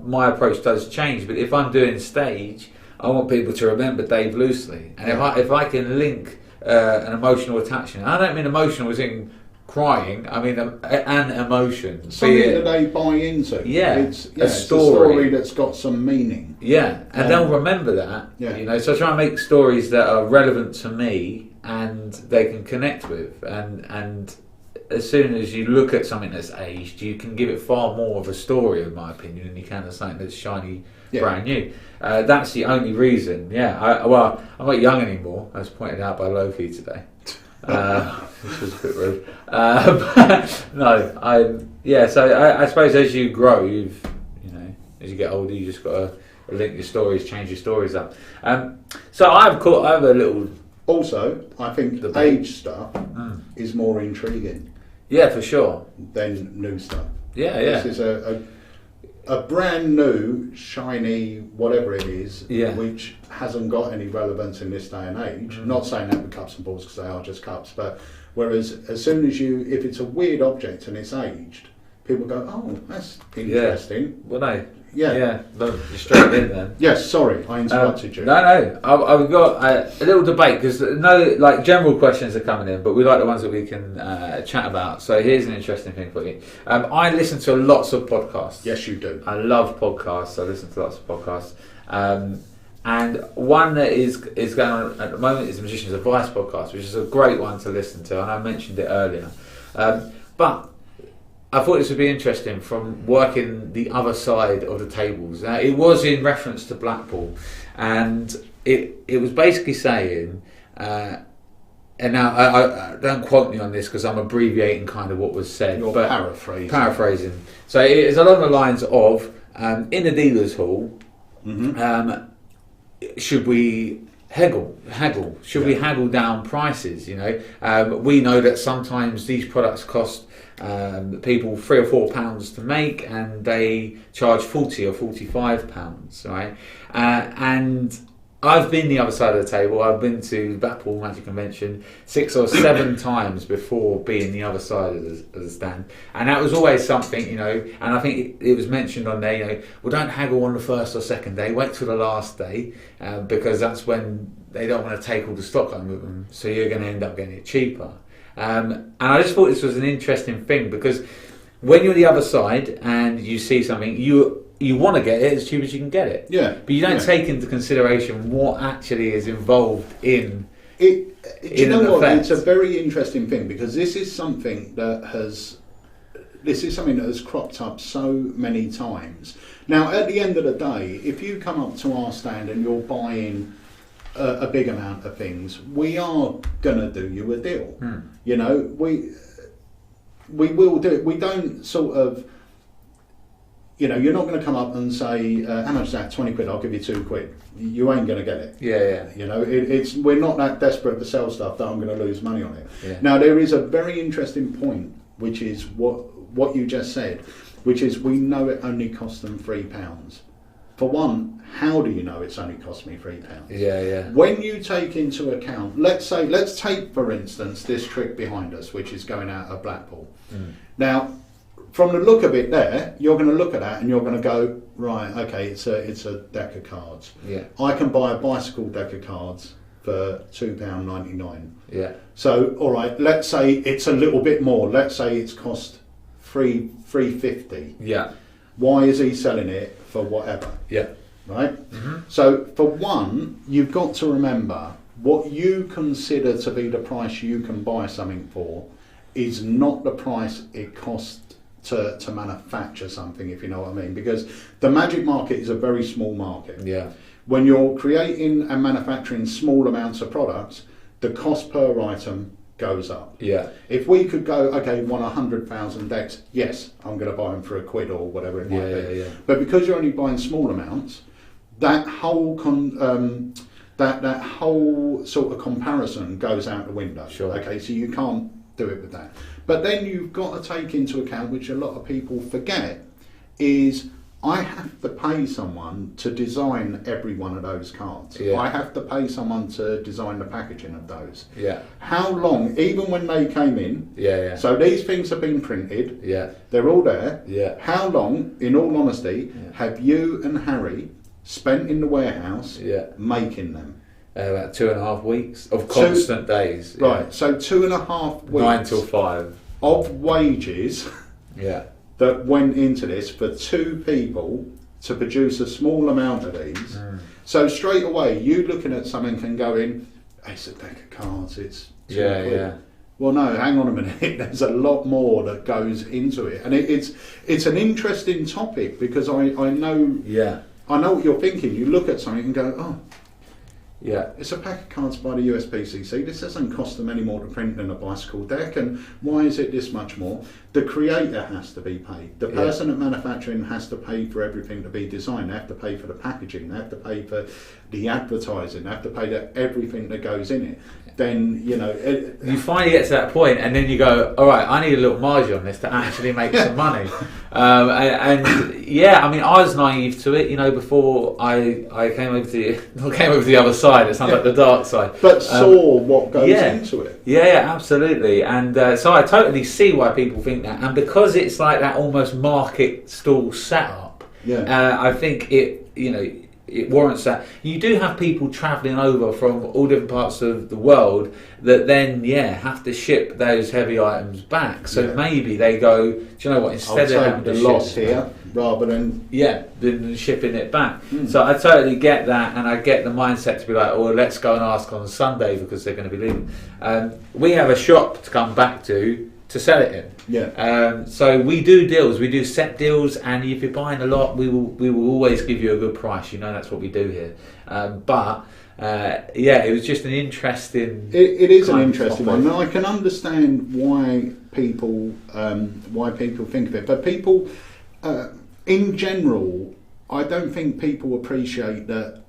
my approach does change. But if I'm doing stage, I want people to remember Dave Loosely. And if I can link an emotional attachment, I don't mean emotional as in crying, I mean an emotion. Something that they buy into. Yeah, it's a a story that's got some meaning. Yeah, and they'll remember that. Yeah. You know, so I try and make stories that are relevant to me and they can connect with. And as soon as you look at something that's aged, you can give it far more of a story, in my opinion, than you can of something that's shiny, brand new. That's the only reason. Yeah, I'm not young anymore, as pointed out by Loki today. Which was a bit rude. So I suppose as you grow, as you get older, you just got to link your stories, change your stories up. So I have a little. Also, I think the age stuff is more intriguing. Yeah, for sure. Than new stuff. Yeah. This is a brand new, shiny, whatever it is, which hasn't got any relevance in this day and age. Not saying that with cups and balls because they are just cups, but whereas as soon as if it's a weird object and it's aged, people go, oh, that's interesting. Well, no. Yeah. You're straight in then. Yes, sorry, I interrupted you. No. I've got a little debate because general questions are coming in, but we like the ones that we can chat about. So here's an interesting thing for you. I listen to lots of podcasts. Yes, you do. I love podcasts. I listen to lots of podcasts. And one that is going on at the moment is the Magician's Advice podcast, which is a great one to listen to, and I mentioned it earlier. But I thought this would be interesting from working the other side of the tables. It was in reference to Blackpool, and it was basically saying, and now I don't quote me on this because I'm abbreviating kind of what was said. You're but paraphrasing. So it is along the lines of, in the dealer's hall, should we haggle? Should we haggle down prices? You know, we know that sometimes these products cost people £3 or £4 to make, and they charge £40 or £45, right? And I've been the other side of the table. I've been to the Blackpool Magic Convention 6 or 7 times before being the other side of the stand, and that was always something, you know. And I think it was mentioned on there, you know, well, don't haggle on the first or second day. Wait till the last day, because that's when they don't want to take all the stock home with them. So you're going to end up getting it cheaper. And I just thought this was an interesting thing, because when you're the other side and you see something, you want to get it as cheap as you can get it. Yeah. But you don't take into consideration what actually is involved in it. Do you know what? effect. It's a very interesting thing, because this is something that has cropped up so many times. Now, at the end of the day, if you come up to our stand and you're buying a big amount of things, we are going to do you a deal. You know, we will do it. We don't sort of, you know, you're not going to come up and say, how much is that? 20 quid, I'll give you 2 quid. You ain't going to get it. Yeah. You know, we're not that desperate to sell stuff that I'm going to lose money on it. Yeah. Now, there is a very interesting point, which is what you just said, which is we know it only cost them £3. For one, how do you know it's only cost me £3? Yeah. When you take into account, let's take for instance this trick behind us, which is going out of Blackpool. Now, from the look of it there, you're going to look at that and you're going to go, right, okay, it's a deck of cards. Yeah. I can buy a bicycle deck of cards for £2.99. Yeah. So, all right, let's say it's a little bit more. Let's say it's cost £3.50. Yeah. Why is he selling it for whatever? Yeah. Right? So, for one, you've got to remember what you consider to be the price you can buy something for is not the price it costs to manufacture something, if you know what I mean. Because the magic market is a very small market. Yeah. When you're creating and manufacturing small amounts of products, the cost per item goes up. Yeah. If we could go, okay, want 100,000 decks, yes, I'm going to buy them for £1 or whatever it might be. Yeah. But because you're only buying small amounts, that whole that whole sort of comparison goes out the window. Sure. Okay, so you can't do it with that. But then you've got to take into account, which a lot of people forget, is I have to pay someone to design every one of those cards. Yeah. I have to pay someone to design the packaging of those. Yeah. How long, even when they came in, Yeah. so these things have been printed, Yeah. they're all there. Yeah. How long, in all honesty, have you and Harry spent in the warehouse making them? About 2.5 weeks of constant days. Yeah. Right, so 2.5 weeks 9 till 5. of wages Yeah. that went into this for 2 people to produce a small amount of these. So straight away, you looking at something and going, it's a deck of cards, it's 2 quid. Yeah. Well, no, hang on a minute. There's a lot more that goes into it, and it's an interesting topic, because I know what you're thinking. You look at something and go, oh, Yeah. it's a pack of cards by the USPCC. This doesn't cost them any more to print than a bicycle deck, and why is it this much more? The creator has to be paid. The person at manufacturing has to pay for everything to be designed. They have to pay for the packaging. They have to pay for the advertising. They have to pay for everything that goes in it. Then, you know... You finally get to that point, and then you go, all right, I need a little margin on this to actually make some money. And yeah, I mean, I was naive to it, you know, before I came over to the other side. It sounds like the dark side. But saw what goes into it. Yeah, absolutely. And so I totally see why people think that. And because it's like that almost market stall setup, I think it warrants that. You do have people travelling over from all different parts of the world that then, have to ship those heavy items back. So maybe they go, do you know what, instead of having the to loss ship here rather than... than shipping it back. So I totally get that, and I get the mindset to be like, oh, let's go and ask on Sunday because they're going to be leaving. We have a shop to come back to sell it in. So we do deals, we do set deals, and if you're buying a lot, we will always give you a good price. You know, that's what we do here. But it was just an interesting. It is an interesting one. Now I can understand why people think of it, but people, in general, I don't think people appreciate that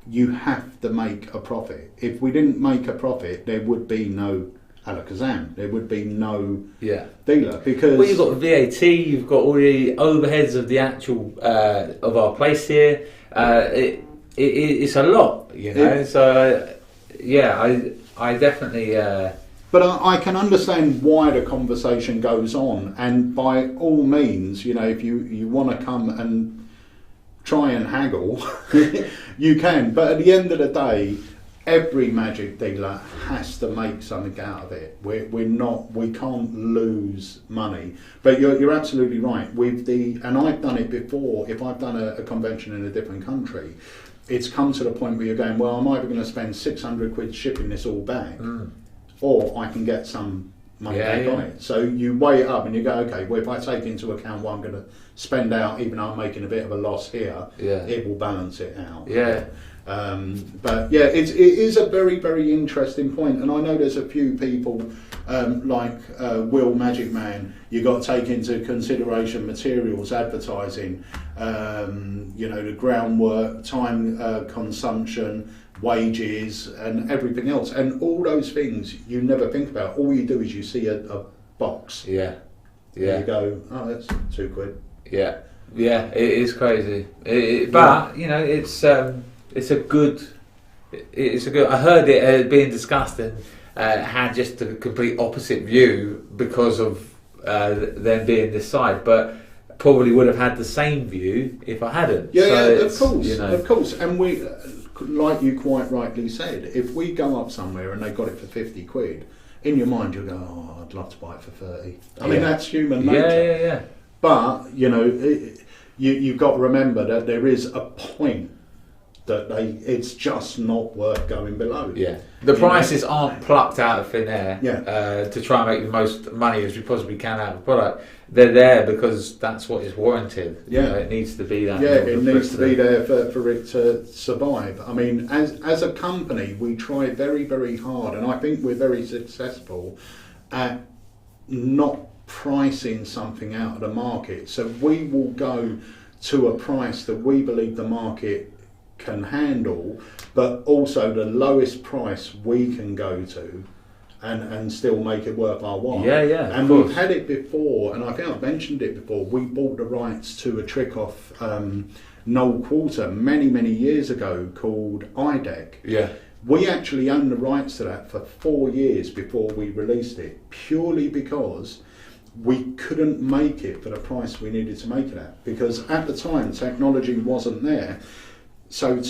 you have to make a profit. If we didn't make a profit, there would be no Alakazam. There would be no Yeah. dealer because Well, you've got VAT, you've got all the overheads of the actual of our place here. It's a lot, you know. So I definitely. But I can understand why the conversation goes on, and by all means, you know, if you want to come and try and haggle, you can. But at the end of the day, every Magic dealer has to make something out of it. We can't lose money. But you're absolutely right. And I've done it before. If I've done a convention in a different country, it's come to the point where you're going, well, I'm either going to spend 600 quid shipping this all back, or I can get some money back on it. So you weigh it up and you go, okay, well, if I take into account what I'm going to spend out, even though I'm making a bit of a loss here, it will balance it out. Yeah. But yeah, it is a very, very interesting point, and I know there's a few people like Will Magic Man. You got to take into consideration materials, advertising, you know, the groundwork, time consumption, wages, and everything else, and all those things you never think about. All you do is you see a box. Yeah. And you go, oh, that's £2. Yeah. It is crazy. But you know, it's a good. I heard it being discussed and had just a complete opposite view because of them being this side, but probably would have had the same view if I hadn't. Of course, you know. of course. And we, like you quite rightly said, if we go up somewhere and they got it for 50 quid, in your mind you'll go, oh, I'd love to buy it for 30. I mean, that's human nature. Yeah. But you know, you've got to remember that there is a point that it's just not worth going below. Yeah, the prices aren't plucked out of thin air. To try and make the most money as we possibly can out of the product. They're there because that's what is warranted. Yeah, you know, it needs to be that. Yeah, it needs to be there for it to survive. I mean, as a company, we try very, very hard, and I think we're very successful at not pricing something out of the market. So we will go to a price that we believe the market can handle, but also the lowest price we can go to and still make it worth our while. And we've had it before, and I think I've mentioned it before. We bought the rights to a trick off Noel Quarter many years ago called IDEC. We actually owned the rights to that for 4 years before we released it, purely because we couldn't make it for the price we needed to make it at, because at the time technology wasn't there. So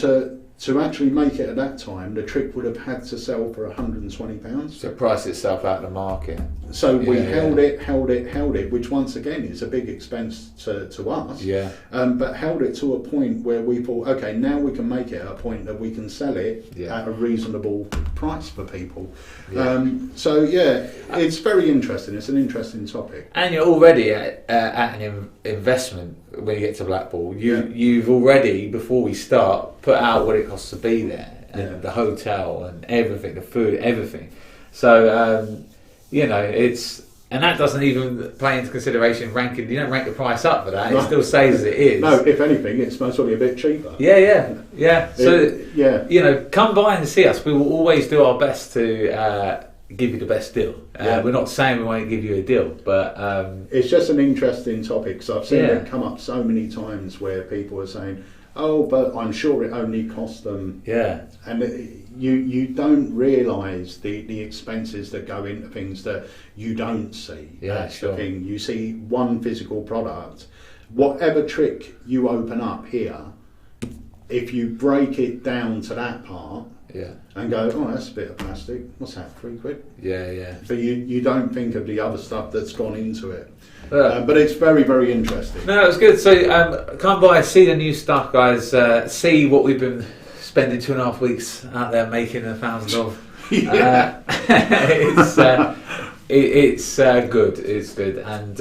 to actually make it at that time, the trick would have had to sell for £120. So price itself out of the market. So we held it, which once again is a big expense to us. But held it to a point where we thought, okay, now we can make it at a point that we can sell it at a reasonable price for people. It's very interesting. It's an interesting topic. And you're already at an investment when you get to Blackpool. You've already, before we start, put out what it costs to be there, and the hotel and everything, the food, everything. So you know, and that doesn't even play into consideration ranking. You don't rank the price up for that. No. It still stays as it is. No, if anything, it's most probably a bit cheaper. So you know, come by and see us. We will always do our best to give you the best deal. We're not saying we won't give you a deal, but it's just an interesting topic. So I've seen it come up so many times where people are saying, "Oh, but I'm sure it only cost them." And you don't realise the expenses that go into things that you don't see. That's the thing. You see one physical product. Whatever trick you open up here, if you break it down to that part, and go, oh, that's a bit of plastic. What's that? £3? But you don't think of the other stuff that's gone into it. But it's very, very interesting. No, it was good. So come by, see the new stuff, guys. See what we've been spending 2.5 weeks out there making thousands of. It's good. It's good, and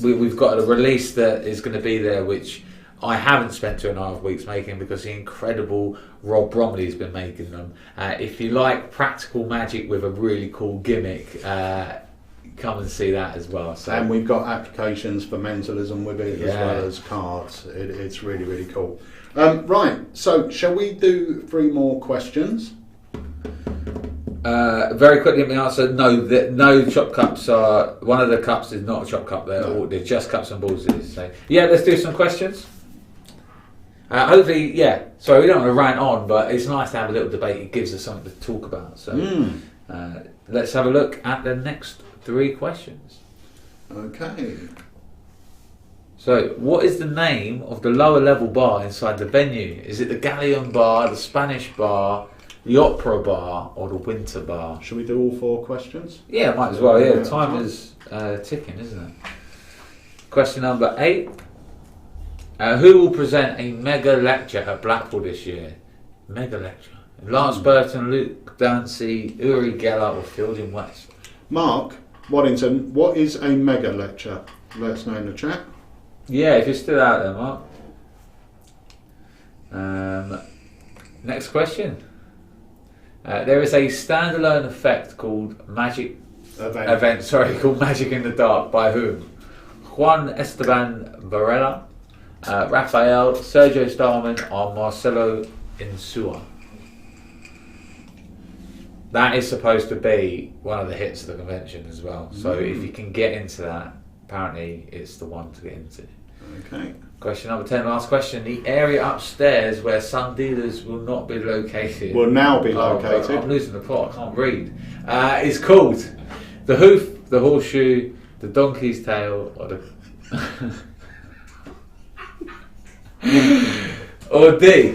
we've got a release that is going to be there, which I haven't spent 2.5 weeks making because the incredible Rob Bromley's been making them. If you like practical magic with a really cool gimmick, come and see that as well. So. And we've got applications for mentalism with it as well as cards. It's really, really cool. Right, so shall we do 3 more questions? Very quickly, let me answer. No, no chop cups are. One of the cups is not a chop cup. They're just cups and balls. So yeah, let's do some questions. Hopefully, yeah. Sorry, we don't want to rant on, but it's nice to have a little debate. It gives us something to talk about. So let's have a look at the next 3 questions. Okay. So, what is the name of the lower level bar inside the venue? Is it the Galleon Bar, the Spanish Bar, the Opera Bar, or the Winter Bar? Shall we do all 4 questions? Yeah, might as well. Yeah, time is ticking, isn't it? Question number 8. Who will present a mega lecture at Blackpool this year? Mega lecture. Lance Burton, Luke Dancy, Uri Geller, or Fielding West? Mark Waddington, what is a mega lecture? Let us know in the chat. Yeah, if you're still out there, Mark. Next question. There is a standalone effect called Magic called Magic in the Dark. By whom? Juan Esteban Varela, Raphael, Sergio Starman, or Marcelo Insua. That is supposed to be one of the hits of the convention as well. So if you can get into that, apparently it's the one to get into. Okay. Question number 10, last question. The area upstairs where some dealers will not be located. Will now be located. I'm losing the plot, I can't read. Is called the Hoof, the Horseshoe, the Donkey's Tail, or the... or D.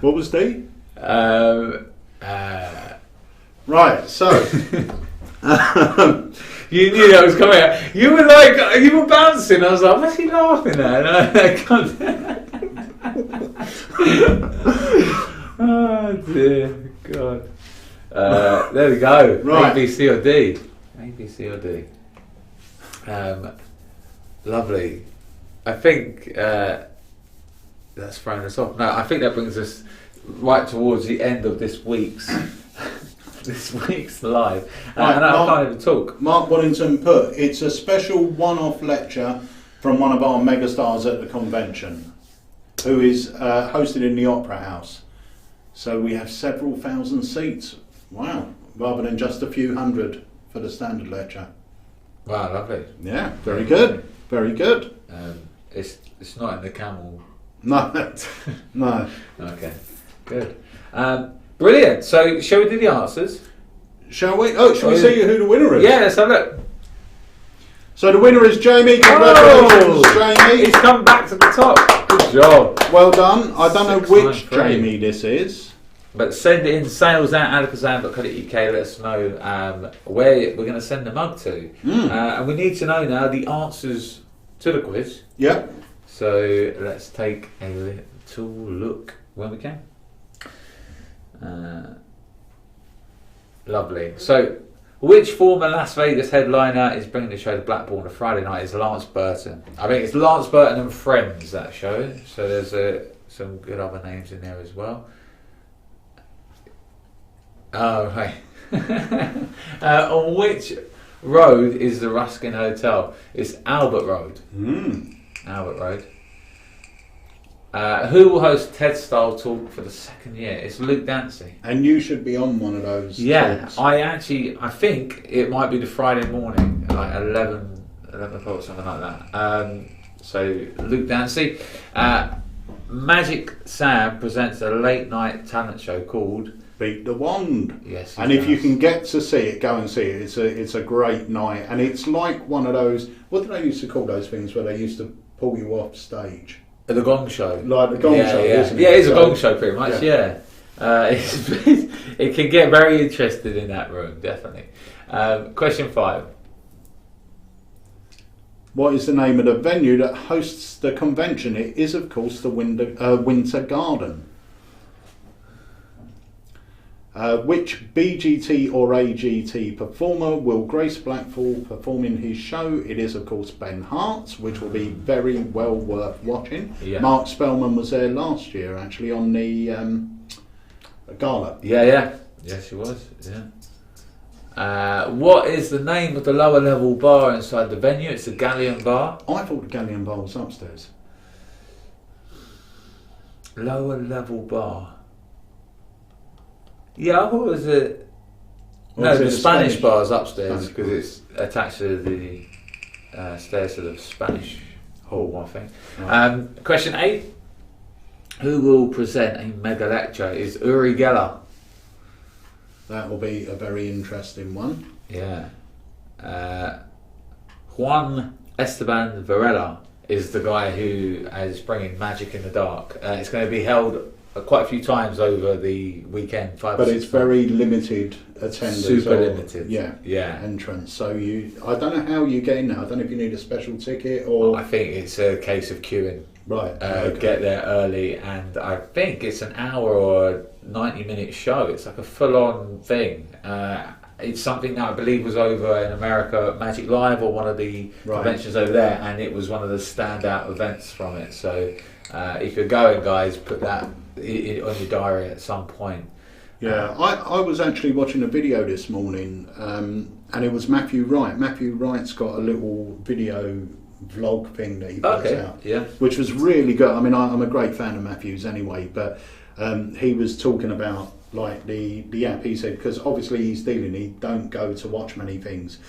What was D? Right, so you knew that was coming out. You were bouncing. I was like, what's he laughing at? I can't. Oh dear God. There we go. Right. A, B, C, or D. A, B, C, or D. Lovely. I think that's thrown us off. No, I think that brings us right towards the end of this week's live. And I can't even talk. Mark Waddington put, it's a special one-off lecture from one of our megastars at the convention, who is hosted in the Opera House. So we have several thousand seats. Wow. Rather than just a few hundred for the standard lecture. Wow, lovely. Yeah, very good. Very good. It's not in the Camel. No. No. Okay, good. Brilliant. So, shall we do the answers? Shall we? Oh, shall we see who the winner is? Yeah, let's have a look. So the winner is Jamie. Congratulations, Jamie. He's come back to the top. Good job. Well done. I don't know which Jamie this is. But send it in sales@alakazam.co.uk. Let us know where we're going to send the mug to. And we need to know now the answers to the quiz. Yep. So let's take a little look when we can. Lovely. So, which former Las Vegas headliner is bringing the show to Blackpool on a Friday night? It's Lance Burton. I think it's Lance Burton and Friends, that show. So there's some good other names in there as well. Oh, right. On which road is the Ruskin Hotel? It's Albert Road. Albert Road. Who will host TED Style Talk for the 2nd year? It's Luke Dancy. And you should be on one of those talks. I think it might be the Friday morning, like 11 o'clock, something like that. So, Luke Dancy. Magic Sam presents a late night talent show called Beat the Wand. Yes. And if you can get to see it, go and see it. It's a great night. And it's like one of those, what do they used to call those things where they used to pull you off stage? The Gong Show. Like the Gong Show, isn't it? Yeah, it's a Gong Show pretty much, yeah. It can get very interested in that room, definitely. Question 5. What is the name of the venue that hosts the convention? It is, of course, the Winter Garden. Which BGT or AGT performer will grace Blackpool performing his show? It is, of course, Ben Hart, which will be very well worth watching. Yeah. Mark Spellman was there last year, actually, on the gala. Yeah. Yes, he was, yeah. What is the name of the lower level bar inside the venue? It's the Galleon Bar. I thought the Galleon Bar was upstairs. Lower level bar. Yeah, I thought it was a... No, is it the the Spanish Spanish? bar is upstairs Spanish because bar. it's attached to the stairs to the Spanish hall, I think. Right. Question 8. Who will present a mega lecture? Is Uri Geller. That will be a very interesting one. Yeah. Juan Esteban Varela is the guy who is bringing Magic in the Dark. It's going to be held quite a few times over the weekend. 5 or But 6 it's very limited attendance. Super or- limited. Yeah. Yeah. Entrance. So I don't know how you get in there. I don't know if you need a special ticket or. I think it's a case of queuing. Right. Get there early, and I think it's an hour or a 90-minute show. It's like a full-on thing. It's something that I believe was over in America at Magic Live or one of the Right. conventions over there, and it was one of the standout events from it. So if you're going, guys, put that on your diary at some point. Yeah, I was actually watching a video this morning, and it was Matthew Wright. Matthew Wright's got a little video vlog thing that he puts out, Yeah. which was really good. I mean, I'm a great fan of Matthew's anyway, but he was talking about like the app. He said, because obviously he's dealing, he don't go to watch many things,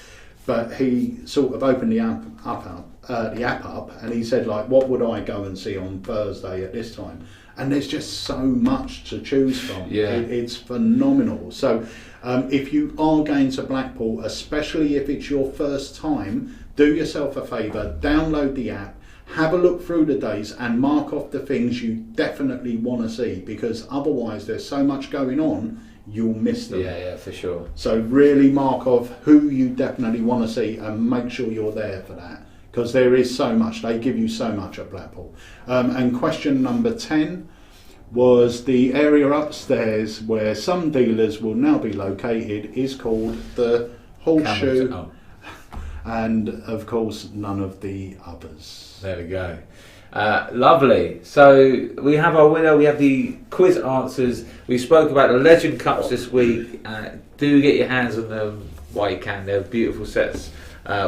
but he sort of opened the app up, and he said, like, what would I go and see on Thursday at this time? And there's just so much to choose from. Yeah. It's phenomenal. So if you are going to Blackpool, especially if it's your first time, do yourself a favour, download the app, have a look through the days and mark off the things you definitely want to see, because otherwise there's so much going on, you'll miss them. Yeah, for sure. So really mark off who you definitely want to see and make sure you're there for that, because there is so much. They give you so much at Blackpool. And question number 10 was the area upstairs where some dealers will now be located is called the Horseshoe, Camels- oh. and of course none of the others. There we go. Lovely. So we have our winner. We have the quiz answers. We spoke about the Legend Cups this week. Do get your hands on them while you can. They're beautiful sets.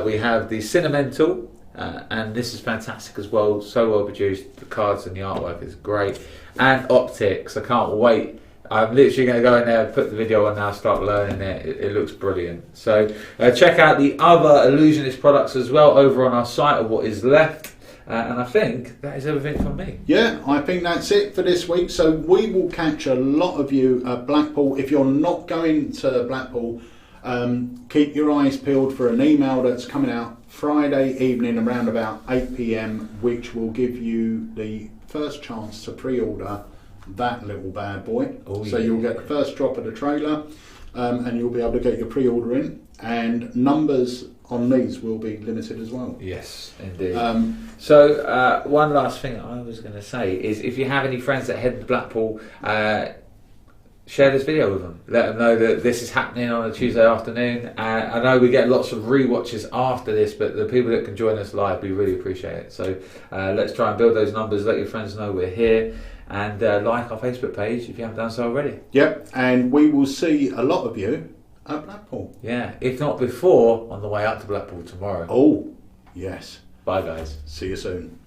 We have the Cinemental, and this is fantastic as well. So well produced. The cards and the artwork is great. And Optics. I can't wait. I'm literally going to go in there, put the video on now, start learning it. It looks brilliant. So check out the other Illusionist products as well over on our site of what is left. And I think that is everything from me. Yeah, I think that's it for this week. So we will catch a lot of you at Blackpool. If you're not going to Blackpool, keep your eyes peeled for an email that's coming out Friday evening around about 8 p.m, which will give you the first chance to pre-order that little bad boy. Oh, so yeah. you'll get the first drop of the trailer, and you'll be able to get your pre-order in. And numbers on these will be limited as well. Yes, indeed. So one last thing I was going to say is, if you have any friends that head to Blackpool, share this video with them. Let them know that this is happening on a Tuesday afternoon. I know we get lots of re-watches after this, but the people that can join us live, we really appreciate it. So let's try and build those numbers. Let your friends know we're here. And like our Facebook page if you haven't done so already. Yep, and we will see a lot of you at Blackpool. Yeah, if not before, on the way up to Blackpool tomorrow. Oh, yes. Bye, guys. See you soon.